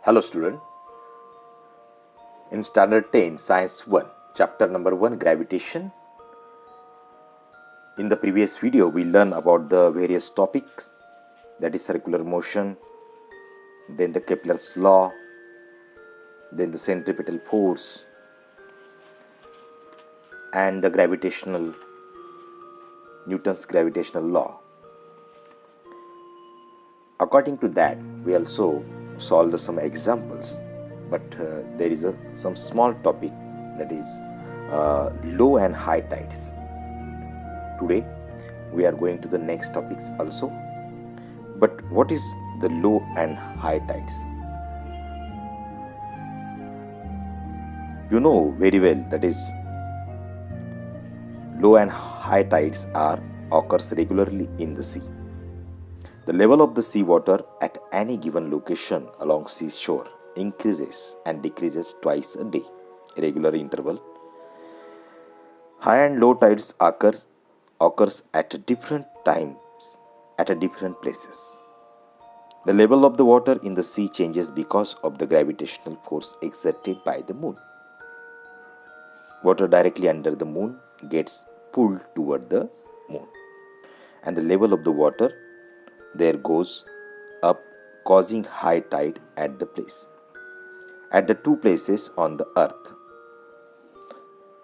Hello student, in standard 10 science 1 chapter number 1 gravitation. In the previous video we learned about the various topics, that is circular motion, then the Kepler's law, then the centripetal force and the Newton's gravitational law. According to that we also solved some examples, but there is some small topic, that is low and high tides. Today we are going to the next topics also. But what is the low and high tides? You know very well, that is low and high tides occurs regularly in the sea. The level of the sea water at any given location along seashore increases and decreases twice a day, regular interval. High and low tides occurs at different times at different places. The level of the water in the sea changes because of the gravitational force exerted by the moon. Water directly under the moon gets pulled toward the moon, and the level of the water there goes up, causing high tide at the place. At the two places on the earth,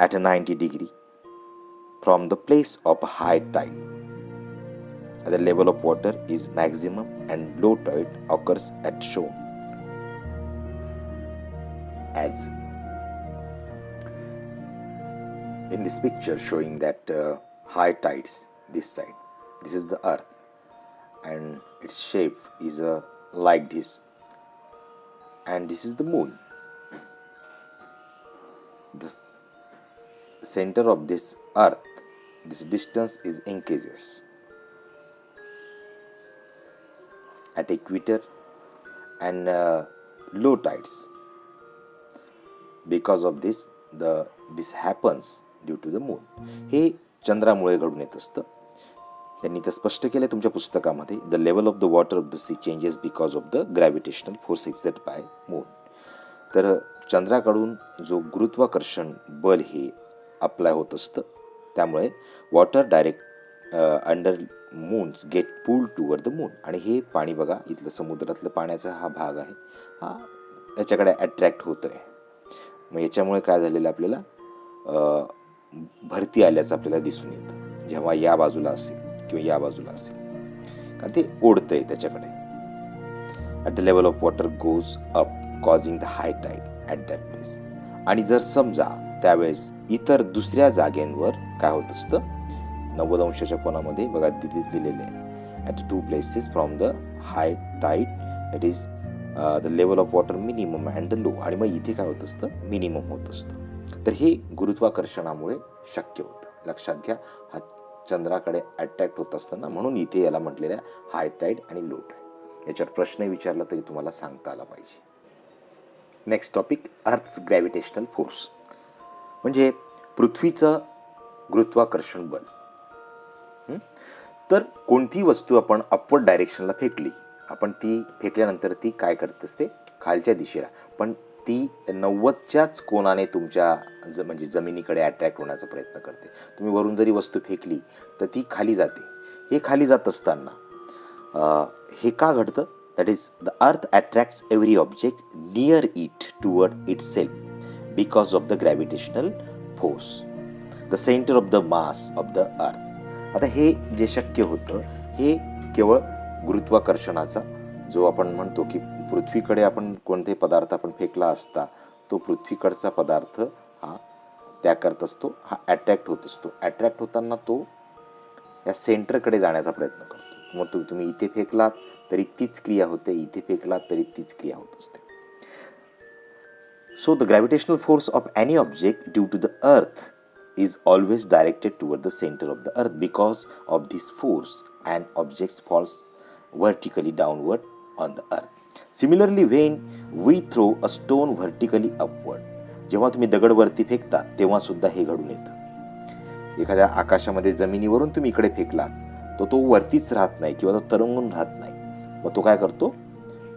at a 90 degree from the place of a high tide, the level of water is maximum and low tide occurs at shown as in this picture, showing that high tides this side. This is the earth and its shape is like this, and this is the moon. The center of this earth, this distance is increases at equator and low tides. Because of this happens due to the moon. हे चंद्रामुळे घडून येत असतं. त्यांनी ते स्पष्ट केले तुमच्या पुस्तकामध्ये. The level of the water of the sea changes because of the gravitational force exert by moon. तर चंद्राकडून जो गुरुत्वाकर्षण बल हे अप्लाय होत असतं, त्यामुळे water direct under moons get pulled toward the moon. आणि हे पाणी बघा, इथलं समुद्रातलं पाण्याचा हा भाग आहे, हा याच्याकडे अट्रॅक्ट होत आहे. मग याच्यामुळे काय झालेलं आपल्याला भरती आल्याचं आपल्याला दिसून येतं जेव्हा या बाजूला असेल किंवा या बाजूला असेल, कारण ते ओढतंय त्याच्याकडे. At the level of water goes up, causing the high tied at that place. आणि जर समजा त्यावेळेस इतर दुसऱ्या जागेंवर काय होत असतं, 90 अंशाच्या कोणामध्ये बघा तिथे दिलेले आहे, at two places from the high tide, that is the level of water minimum and the low. आणि मग इथे काय होत असतं, मिनिमम होत असतं. तर हे गुरुत्वाकर्षणामुळे शक्य होतं. लक्षात घ्या, हा चंद्राकडे अट्रॅक्ट होत असताना, म्हणून इथे याला म्हटलेलं आहे हाय टाईड आणि लो टाईड. याच्यावर प्रश्न विचारला तरी तुम्हाला सांगता आला पाहिजे. Next topic, earth's gravitational force, म्हणजे पृथ्वीचं गुरुत्वाकर्षण बल. तर कोणती वस्तू आपण अपवर्ड डायरेक्शनला फेकली, आपण ती फेकल्यानंतर ती काय करत असते, खालच्या दिशेला, पण ती 90च्याच कोणाने तुमच्या म्हणजे जमिनीकडे अट्रॅक्ट होण्याचा प्रयत्न करते. तुम्ही वरून जरी वस्तू फेकली तर ती खाली जाते. हे खाली जात असताना हे का घडतं, that is the earth attracts every object near it toward it self because of the gravitational force, the centre of the mass of the अर्थ. आता हे जे शक्य होतं हे केवळ गुरुत्वाकर्षणाचा, जो आपण म्हणतो की पृथ्वीकडे आपण कोणते पदार्थ आपण फेकला असता, तो पृथ्वीकडचा पदार्थ हा त्या करत असतो, हा अट्रॅक्ट होत असतो. अट्रॅक्ट होताना तो या सेंटरकडे जाण्याचा प्रयत्न करतो. मग तुम्ही इथे फेकलात तरी तीच क्रिया होते, इथे फेकलात तरी तीच क्रिया होत असते. So the gravitational force of any object due to the earth is always directed toward the center of the earth. Because of this force, an object falls vertically downward on the earth. Similarly, when we throw a stone vertically upward, जेव्हा तुम्ही दगड वरती फेकता तेव्हा सुद्धा हे घडून येतं. एखाद्या आकाशामध्ये जमिनीवरून तुम्ही इकडे फेकलात तर तो वरतीच राहत नाही किंवा तो तरंगून राहत नाही. मग तो काय करतो,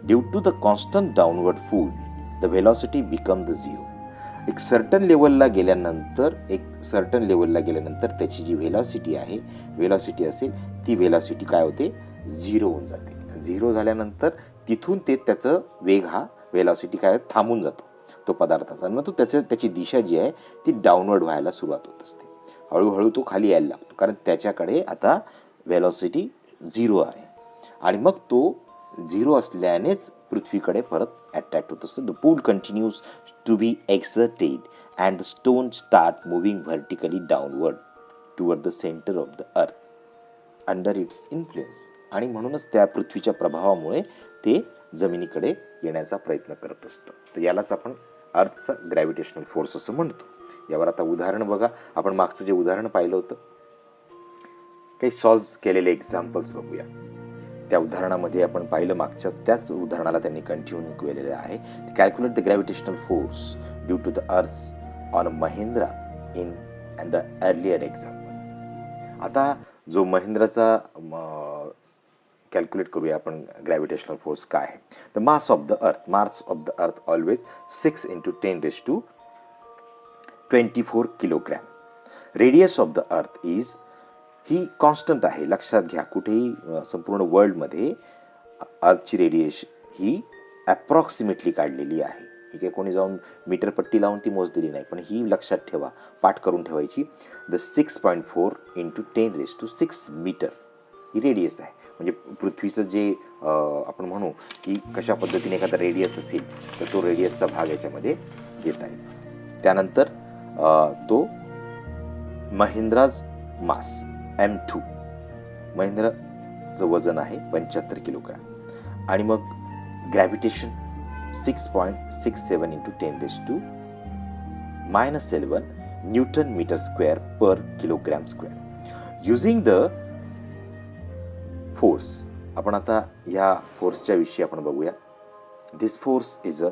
due to the constant downward force the velocity become the zero. एक सर्टन लेवलला गेल्यानंतर त्याची जी व्हेलॉसिटी असेल ती व्हेलॉसिटी काय होते, झिरो होऊन जाते. झिरो झाल्यानंतर तिथून त्याचं वेग हा व्हेलॉसिटी काय थांबून जातो तो पदार्थाचा, मग तो त्याची दिशा जी आहे ती डाऊनवर्ड व्हायला सुरुवात होत असते. हळूहळू तो खाली यायला लागतो, कारण त्याच्याकडे आता व्हेलॉसिटी झिरो आहे आणि मग तो झिरो असल्यानेच पृथ्वीकडे परत अट्रॅक्ट होत असतो. The pull continues to be exerted and the stone start moving vertically downward toward the centre of the earth under its influence. आणि म्हणूनच त्या पृथ्वीच्या प्रभावामुळे ते जमिनीकडे येण्याचा प्रयत्न करत असतं. तर यालाच आपण अर्थचा ग्रॅव्हिटेशनल फोर्स असं म्हणतो. यावर आता उदाहरण बघा. आपण मागचं जे उदाहरण पाहिलं होतं, काही सॉल्व्ह केलेले एक्झाम्पल्स बघूया. त्या उदाहरणामध्ये आपण पाहिलं, मागच्या त्याच उदाहरणाला त्यांनी कंटिन्यू केलेलं आहे. Calculate the gravitational force due to the earth's on Mahindra in and the earlier example. आता जो महिंद्राचा कॅल्क्युलेट करूया आपण ग्रॅव्हिटेशनल फोर्स काय आहे. द मास ऑफ द अर्थ always 6 × 10⁻24 kilogram. Radius of the earth is, he constant आहे, लक्षात घ्या. कुठेही संपूर्ण वर्ल्डमध्ये अर्थची रेडिएशन ही अप्रॉक्सिमेटली काढलेली आहे. ही काही कोणी जाऊन मीटर पट्टी लावून ती मोजलेली नाही, पण ही लक्षात ठेवा, पाठ करून ठेवायची. द 6.4 × 10⁻6 मीटर ही रेडियस आहे. म्हणजे पृथ्वीचं जे आपण म्हणू की कशा पद्धतीने एखादा रेडियस असेल तर तो रेडियसचा भाग याच्यामध्ये घेता येईल. त्यानंतर तो महिंद्राज मास M2, महिंद्राचं वजन आहे 75 किलोग्राम. आणि मग gravitation 6.67 × 10⁻⁻11 newton metre square per kilogram square. Using the force, आपण आता या फोर्सच्या विषयी आपण बघूया. This force is a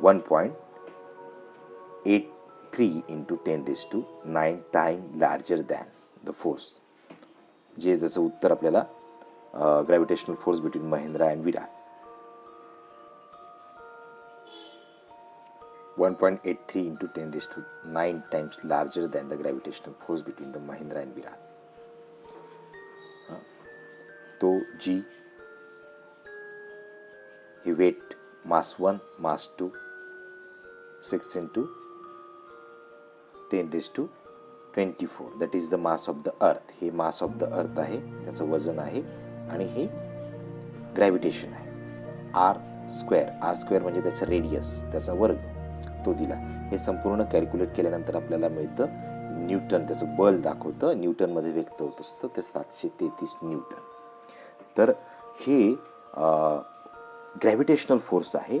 1.83 × 10⁹ time larger than the force. जे त्याचं उत्तर आपल्याला gravitational force between Mahindra and Virat 1.83 × 10⁹ times larger than the gravitational force between the Mahindra and Virat. तो G ही weight, mass 1, mass 2, 6 × 10⁻24 that is the mass of the अर्थ. हे mass of the अर्थ आहे, त्याचं वजन आहे. आणि हे ग्रॅव्हिटेशन आहे r² म्हणजे त्याचं रेडियस, त्याचा वर्ग तो दिला. हे संपूर्ण कॅल्क्युलेट केल्यानंतर आपल्याला मिळतं न्यूटन. त्याचं बल दाखवतं, न्यूटनमध्ये व्यक्त होत असतं, ते 733 न्यूटन. तर हे ग्रॅव्हिटेशनल फोर्स आहे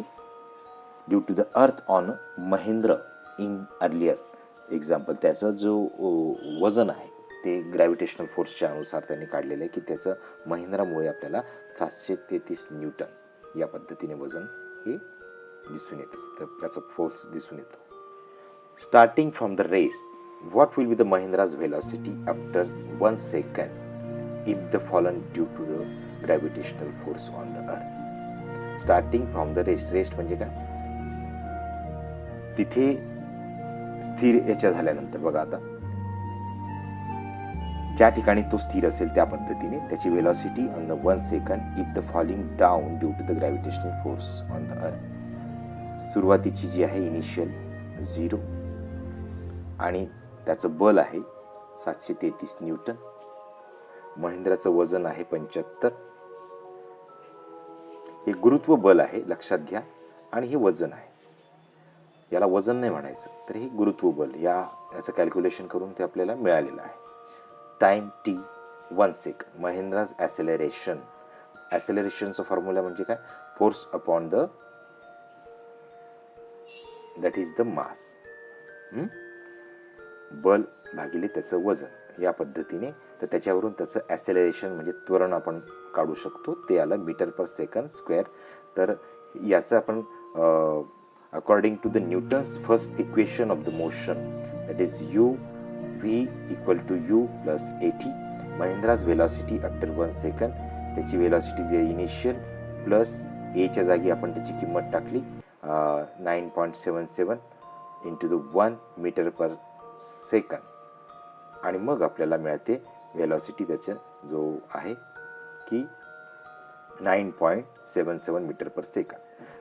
due to the earth on Mahindra in earlier example. त्याचं जो वजन आहे ते ग्रॅव्हिटेशनल फोर्सच्या अनुसार त्यांनी काढलेलं आहे की त्याचं महिंद्रामुळे आपल्याला 733 न्यूटन या पद्धतीने वजन हे दिसून येत असतं, त्याचा फोर्स दिसून येतो. Starting from the rest, what will be the Mahindra's velocity after 1 second if the fallen due to the gravitational force on the earth. Starting from the rest म्हणजे काय, तिथे स्थिर याच्या झाल्यानंतर बघा, आता ज्या ठिकाणी तो स्थिर असेल त्या पद्धतीने त्याची velocity on the 1 second if the falling down due to the gravitational force on the earth. सुरुवातीची जी आहे इनिशियल 0 आणि त्याचं बल आहे 733 न्यूटन. महिंद्राचं वजन आहे 75. हे गुरुत्व बल आहे, लक्षात घ्या. आणि हे वजन आहे, याला वजन नाही म्हणायचं, तर हे गुरुत्व बल. याचं कॅल्क्युलेशन करून ते आपल्याला मिळालेलं आहे. Time t 1 second. महिंद्राज ॲसेलरेशनचा फॉर्म्युला म्हणजे काय, force upon the that is the mass, बल भागिले त्याचं वजन, या पद्धतीने. तर त्याच्यावरून त्याचं ॲसेलरेशन म्हणजे त्वरण आपण काढू शकतो. ते आलं मीटर पर सेकंड स्क्वेअर. तर याचं आपण according to the Newton's first equation of the motion that is u v = u + at. Mahindra's velocity after 1 second, त्याची व्हेलॉसिटी जी इनिशियल प्लस एच्या जागी आपण त्याची किंमत टाकली 9.77 into the 1 metre per second आणि मग आपल्याला मिळते वेलॉसिटी त्याचा जो आहे की 9.77 metre per second.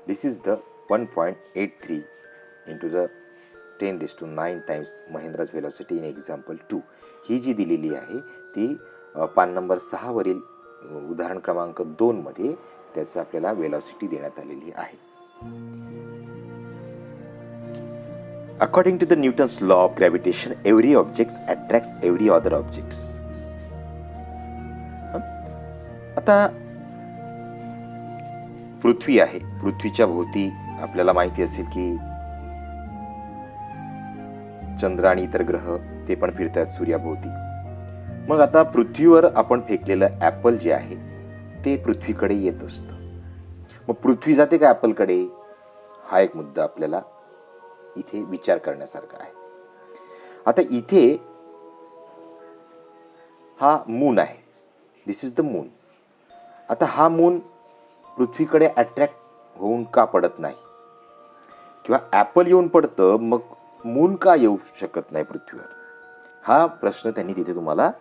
This is the 1.83 into the 10⁹ times Mahindra's velocity in example 2. ही जी दिलेली आहे ती पान नंबर 6 वरील उदाहरण क्रमांक 2 मध्ये त्याचं आपल्याला वेलॉसिटी देण्यात आलेली आहे. According to the Newton's law of gravitation, every object attracts every other objects. आता पृथ्वी आहे, पृथ्वीच्या भोवती आपल्याला माहिती असेल की चंद्र आणि इतर ग्रह ते पण फिरतात सूर्याभोवती. मग आता पृथ्वीवर आपण फेकलेलं ऍपल जे आहे ते पृथ्वीकडे येत असतं. मग पृथ्वी जाते का ऍपलकडे? हा एक मुद्दा आपल्याला इथे विचार करण्यासारखा आहे. आता इथे हा मून आहे, दिस इज द मून. आता हा मून पृथ्वीकडे अट्रॅक्ट होऊन का पडत नाही, किंवा ऍपल येऊन पडतं मग मून का येऊ शकत नाही पृथ्वीवर? हा प्रश्न त्यांनी तिथे तुम्हाला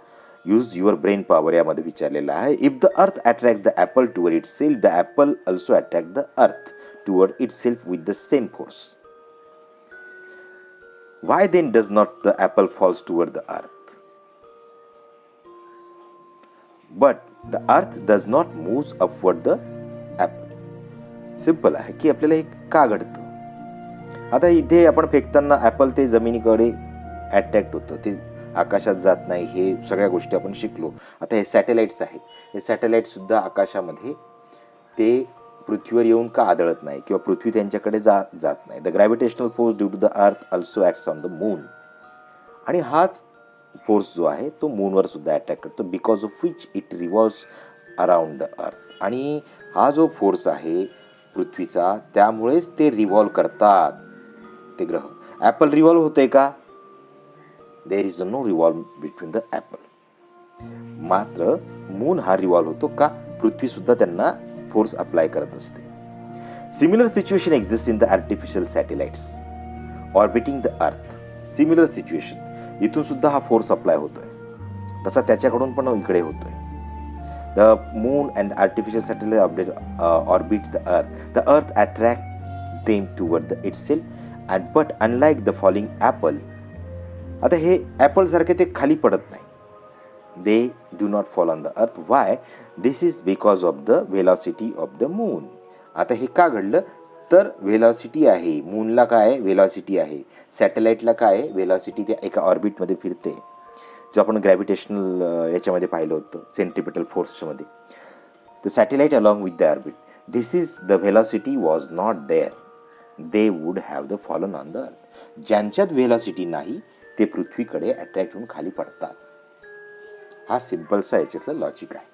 यूज युअर ब्रेन पॉवर यामध्ये विचारलेला आहे. If the earth attract the apple toward it self, the apple also attract the earth toward it self with the same force. Why then does not the apple falls toward the earth? But the earth does not move upward the apple. Simple आहे की आपल्याला हे का घडतं. आता इथे आपण फेकताना apple ते जमिनीकडे अट्रॅक्ट होतं, ते आकाशात जात नाही. हे सगळ्या गोष्टी आपण शिकलो. आता हे सॅटेलाइट्स आहेत, हे सॅटेलाइट सुद्धा आकाशामध्ये ते पृथ्वीवर येऊन का आदळत नाही, किंवा पृथ्वी त्यांच्याकडे जात नाही. The gravitational force due to the earth also acts on the moon. आणि हाच फोर्स जो आहे तो मूनवर सुद्धा अट्रॅक्ट करतो, because of which it revolves around the earth. आणि हा जो फोर्स आहे पृथ्वीचा, त्यामुळेच ते रिव्हॉल्व करतात ते ग्रह. ऍपल रिव्हॉल्व होतंय का? There is no revolve between the apple. मात्र मून हा रिव्हॉल्व होतो का? पृथ्वी सुद्धा त्यांना फोर्स अप्लाय करत असते. Similar situation exist in the artificial satellites orbiting the earth. Similar situation, इथून सुद्धा हा फोर्स अप्लाय होतोय, तसा त्याच्याकडून पण इकडे होतोय. The moon and artificial satellite orbits the earth. The earth attract them toward the itself and but unlike the falling apple. आता हे ऍपल सारखे ते खाली पडत नाही. They do not fall on the earth. Why? This is because of the velocity of the moon. आता हे का घडलं तर वेलॉसिटी आहे, मूनला काय वेलॉसिटी आहे, सॅटेलाइटला काय वेलॉसिटी, ते एका ऑर्बिटमध्ये फिरते, जो आपण ग्रॅव्हिटेशनल याच्यामध्ये पाहिलं होतं सेंट्रिपिटल फोर्समध्ये. The satellite along with the orbit, this is the velocity was not there, they would have the fallen on the earth. ज्यांच्यात वेलॉसिटी नाही ते पृथ्वीकडे अट्रॅक्ट होऊन खाली पडतात. हा सिंपलसा याच्यातलं लॉजिक आहे.